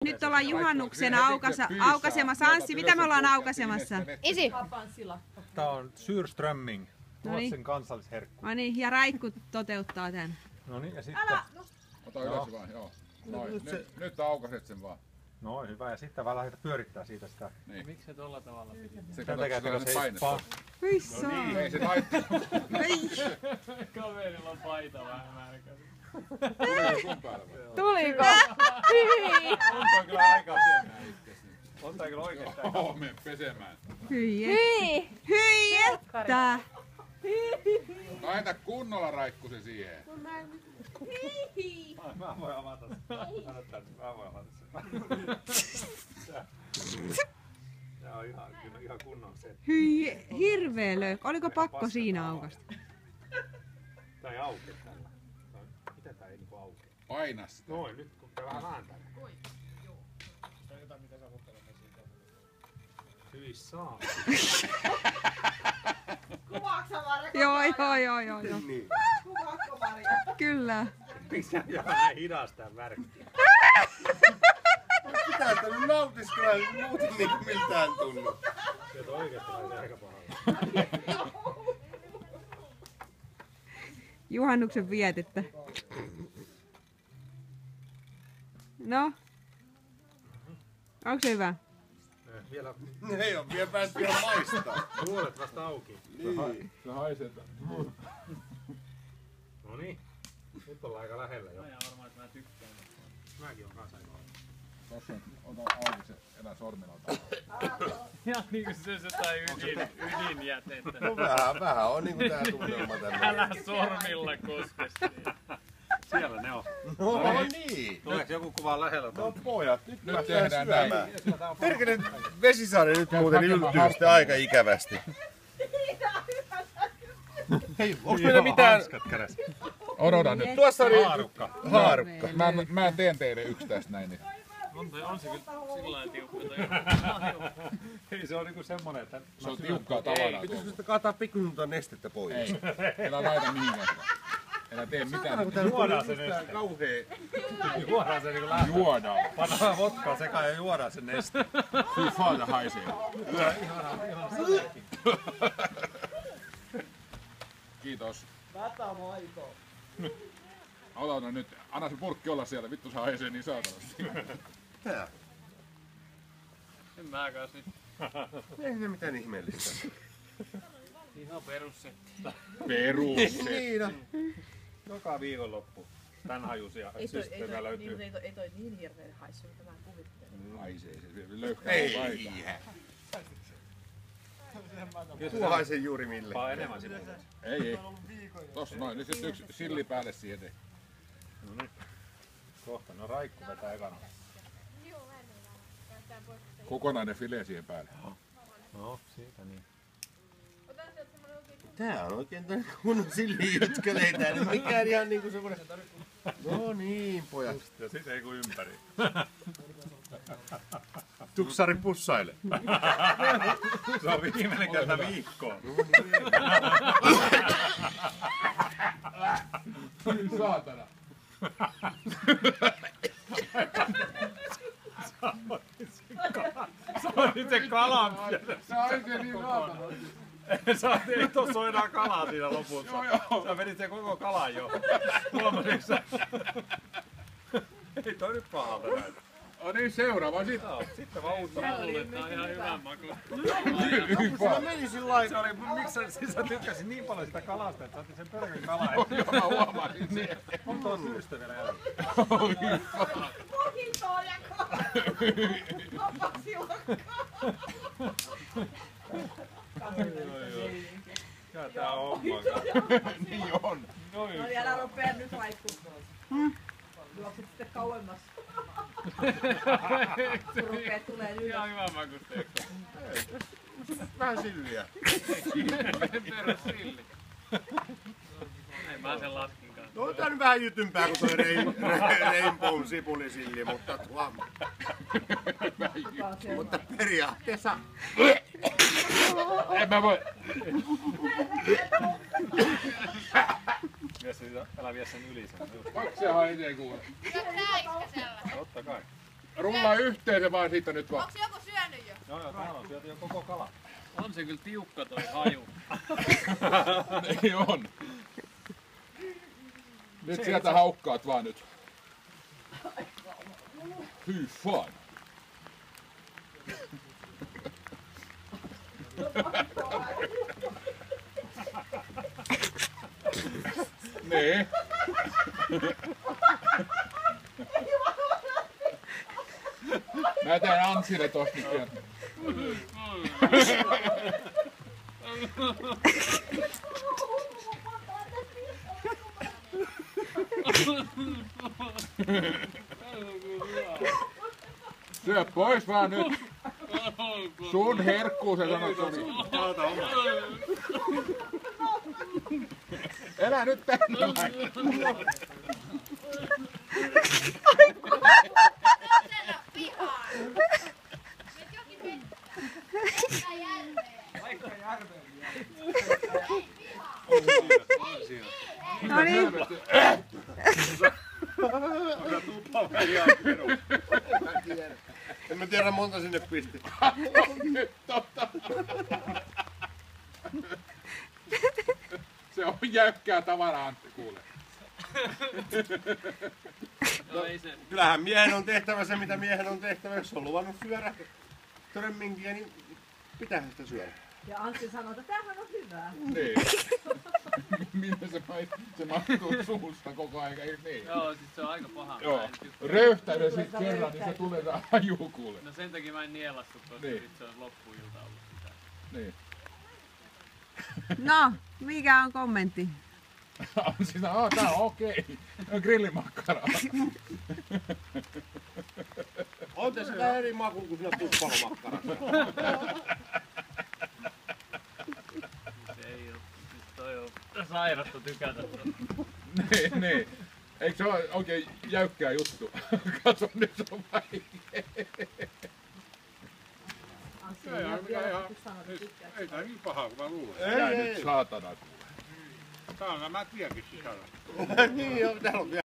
Nyt ollaan juhannuksen aukaisemassa. Anssi, mitä me ollaan aukaisemassa? Isi! Tämä on Syrströmming, Ruotsin kansallisherkku. No niin, ja Raikku toteuttaa tämän. No niin, ja sitten... Ota ylös vaan, joo. Noin, nyt aukaiset sen vaan. No hyvä, ja sitten vaan lähdetään pyörittää siitä sitä. Niin. Miksi se tolla tavalla piti? Se katsoo, se painetta. Hyssä! No niin, ei se laittaa. Kaverilla on paita vähän märkä. Tulee sun päällä vai? Tuliko? On toi kyllä aika sen. On toi kyllä oikeastaan. Joo, mene pesemään. Hyi! Hyi että! Laita kunnolla Raikku se siihen. Mä voin avata sen. Mä voin avata sen. Tää on ihan kunnon se. Hyi! Hirveä löök. Oliko pakko siinä aukasta? Tää ei auke tällä. Miten tää ei niinku auke? Paina sitä. Noin, nyt kun tää vähän vääntää. Hyi saa. Joo. Kyllä. Miksi sä vähän hidastaa värkkiä? Pitää sitä nyt nautiskella, muuten niinku miltään tunnu. Se on oikeesti aika pahalla. Juhannuksen vietettä. No? Onko se hyvä? Vielä Ei oo vielä päästy ihan maistaa. puolet vasta auki. Niin. Se haisee. No niin. Nyt ollaan aika lähellä jo. Mä jää varmaan, että mä tykkään. Mäkin on kanssa aika lähellä. Tossa ota auki se, elä sormilla ota. Ja niinku se jotain ydinjätettä. No vähän on niinku tää tunnelma tänne. Älä sormilla koske siihen. Siellä ne on. No niin. Tuleeko joku kuva lähellä? No pojat, nyt Nyt päästään tehdään näin. syömään. Perkele, Vesisaari nyt muuten yltyy sitten aika ikävästi. Hei, onks meillä mitään... Hanskat kädessä. Odota nyt. Tuossa oli Haarukka. haarukka. Mä teen teille yksi tästä näin. Niin. On se kyllä sillä lailla tiukka. Ei se on niinku semmonen, että... Se on tiukkaa tavaraa. Pitäisikö sitä kaataa pikkuisen nestettä pois? Ei. Älä laita mihinkään sitä. Älä tee mitään. Juodaan se neste. Kauhee. Juodaan se niinku lähtee. Juodaan. Pannaan vodkaa sekaan ja juodaan se neste. Fy faata haisee. Kiitos. Ota nyt. Anna se purkki olla siellä. Vittu se haisee niin saatanasti. Tää. En mä kans nyt. Ei ne mitään ihmeellistä. Ihan perussetti. Perus. Niin no. Joka viikonloppu. Tän hajuisia systeemejä löytyy. Ei toi niin hirveä haissu, mitä mä kuvittelen. Haisee se. Löyhkää Ei. paikkaa. Tuo haisee juuri mille. Vaan enemmän sinne. Ei. Tossa noin. Nyt sitten yksi silli päälle siihen. No niin. Kohta. No Raikku vetää ekana. Kokonainen filee siihen päälle. No, siitä niin. Tää on oikein tää kunnon sillijytköleitä. Ei mikään ihan niinku semmonen... No niin, pojat. Ja sit ei kun ympäri. Tuksari pussaile. Se on viimeinen kerta viikkoon. Saatana. Se on nyt se kalan. Se haisee niin saatana. Ei tossa ole enää kalaa siinä lopussa. Sä vedit sen koko kalan jo. Huomasitko sä? Ei toi nyt pahalta näytä. No niin, seuraava sitten. Sitten vaan uutta. Mä luulen, että tää on ihan hyvän maku. Se meni sillai. Se oli, miksi sä tykkäsit niin paljon sitä kalasta, että sä otit sen pörkön kalaa. Joo, mä huomasin sen. On tuo syystä vielä jäljellä. Kyllä tää on homma. Niin on. No niin, älä rupea nyt haikkumaan. Juokset sitten kauemmas. Kun rupeat tulee ylös. Ihan hyvän makusteekka. Vähän silliä. Perussilli. Ei mä sen laskinkaan. No tää on vähän jytympää kuin toi Rainbow sipulisilli, mutta mutta periaatteessa... En mä voi. Älä vie sen yli sen. Paksia haisee kuule. Totta kai. Rullaa yhteen se vaan siitä nyt vaan. Onks joku syönyt jo? Joo, täällä on syöty jo koko kala. On se kyllä tiukka toi haju. Niin on. Nyt sieltä haukkaat vaan nyt. Fy fan. Nee. Mä teen Ansille tosta nyt vielä. Syö pois vaan nyt. Sun herkkuu se sanot Soni. Ota oma. Elä nyt tänne vain. Mennä pihaan! Nyt jokin vettä. Vaikka järveen. No niin. Ota tuppa vähän ihan perus. En mä tiedä monta sinne pisti. Nyt totta. Se on jäykkää tavaraa, Antti, kuule. No ei se. Kyllähän miehen on tehtävä se, mitä miehen on tehtävä. Jos on luvannut syödä törmminkiä, niin pitäähän sitä syödä. Ja Antti sanoi, että tämähän on hyvää. Niin. Minne se mahtuu suusta koko ajan, eikö niin? Joo, siis se on aika paha. Joo. Mä en tykkää. Röyhtäinen sit kerran, niin se tulee se haju, kuule. No sen takia mä en nielassu, koska Niin. sit se on loppuilta ollut sitä. Niin. No, mikä on kommentti? Sitä, tää on okei. Grillimakkaraa. On tässä tää eri maku kuin siinä tuppalomakkarassa. Se ei oo. Siis toi on sairasta tykätä. Niin. Eikö se ole oikein jäykkää juttu? Katso, nyt se on vaikea. Anssi Ei, on mikä ihan... sanoi, että tykkää. Ei tää niin pahaa kuin mä luulen. Tää nyt saatana. Tää on nämä tiekin sisällä. Niin joo, täällä on vielä.